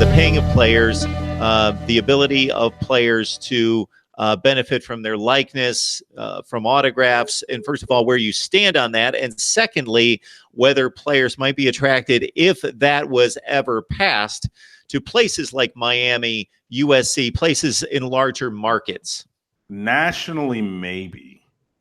the paying of players, the ability of players to benefit from their likeness, from autographs, and first of all, where you stand on that, and secondly, whether players might be attracted, if that was ever passed, to places like Miami, USC, places in larger markets? Nationally, maybe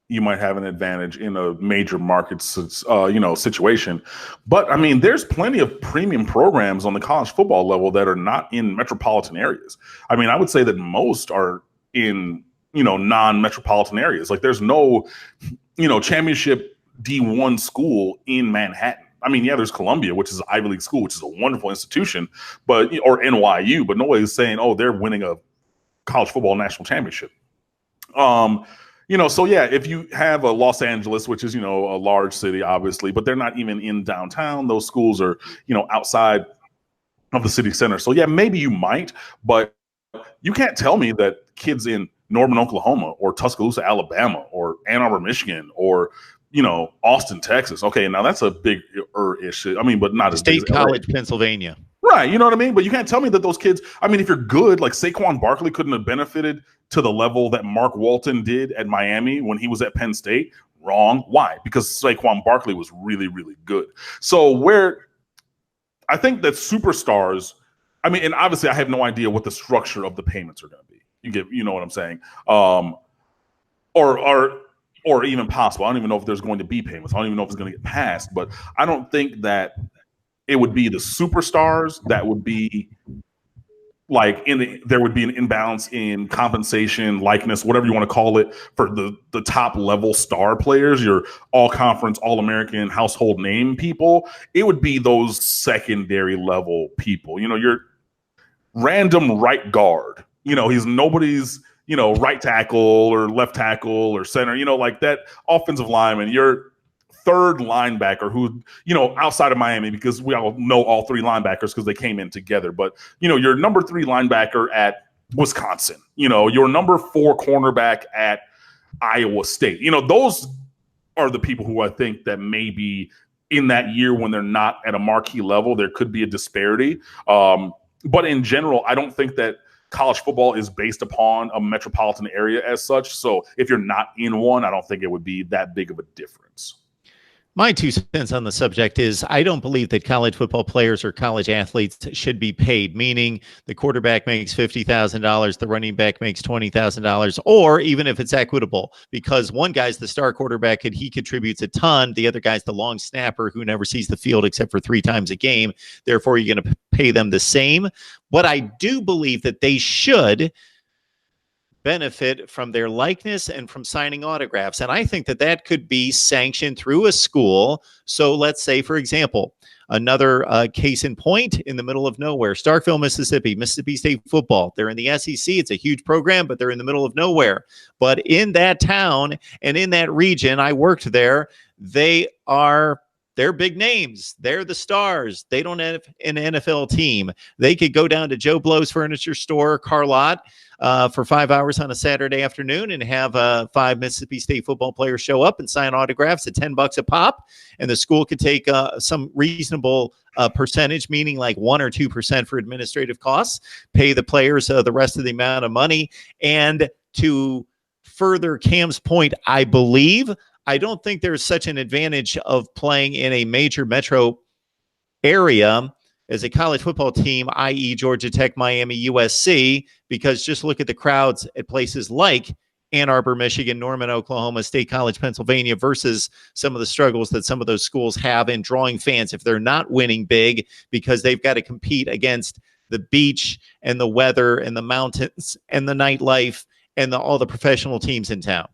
you might have an advantage in a major market, situation. But I mean, there's plenty of premium programs on the college football level that are not in metropolitan areas. I mean, I would say that most are in, non-metropolitan areas. Like there's no, championship D1 school in Manhattan. I mean, yeah, there's Columbia, which is an Ivy League school, which is a wonderful institution, or NYU, but nobody's saying, oh, they're winning a college football national championship. So yeah, if you have a Los Angeles, which is, a large city, obviously, but they're not even in downtown. Those schools are, outside of the city center. So yeah, maybe you might, but you can't tell me that kids in Norman, Oklahoma, or Tuscaloosa, Alabama, or Ann Arbor, Michigan, or Austin, Texas. Okay, now that's a bigger issue. I mean, but not as big as State College, Pennsylvania. Right, you know what I mean? But you can't tell me that those kids, I mean, if you're good, like Saquon Barkley couldn't have benefited to the level that Mark Walton did at Miami when he was at Penn State. Wrong. Why? Because Saquon Barkley was really, really good. So I think that superstars, I mean, and obviously I have no idea what the structure of the payments are going to be. You know what I'm saying? Or even possible. I don't even know if there's going to be payments. I don't even know if it's going to get passed, but I don't think that it would be the superstars that would be like there would be an imbalance in compensation, likeness, whatever you want to call it, for the top level star players, your all conference, all American household name people. It would be those secondary level people, your random right guard, he's nobody's, right tackle or left tackle or center, like that offensive lineman, your third linebacker who, outside of Miami, because we all know all three linebackers because they came in together. But, your number 3 linebacker at Wisconsin, your number 4 cornerback at Iowa State, those are the people who I think that maybe in that year when they're not at a marquee level, there could be a disparity. But in general, I don't think that college football is based upon a metropolitan area as such. So if you're not in one, I don't think it would be that big of a difference. My 2 cents on the subject is I don't believe that college football players or college athletes should be paid, meaning the quarterback makes $50,000, the running back makes $20,000, or even if it's equitable, because one guy's the star quarterback and he contributes a ton. The other guy's the long snapper who never sees the field except for 3 times a game. Therefore, you're going to pay them the same. But I do believe that they should benefit from their likeness and from signing autographs. And I think that that could be sanctioned through a school. So let's say, for example, another case in point, in the middle of nowhere, Starkville, Mississippi State football. They're in the SEC. It's a huge program, but they're in the middle of nowhere. But in that town and in that region, I worked there, they're big names. They're the stars. They don't have an NFL team. They could go down to Joe Blow's furniture store, car lot, for 5 hours on a Saturday afternoon and have 5 Mississippi State football players show up and sign autographs at $10 a pop. And the school could take some reasonable percentage, meaning like 1 or 2% for administrative costs, pay the players the rest of the amount of money. And to further Cam's point, I don't think there's such an advantage of playing in a major metro area as a college football team, i.e. Georgia Tech, Miami, USC, because just look at the crowds at places like Ann Arbor, Michigan, Norman, Oklahoma, State College, Pennsylvania, versus some of the struggles that some of those schools have in drawing fans if they're not winning big, because they've got to compete against the beach and the weather and the mountains and the nightlife and all the professional teams in town.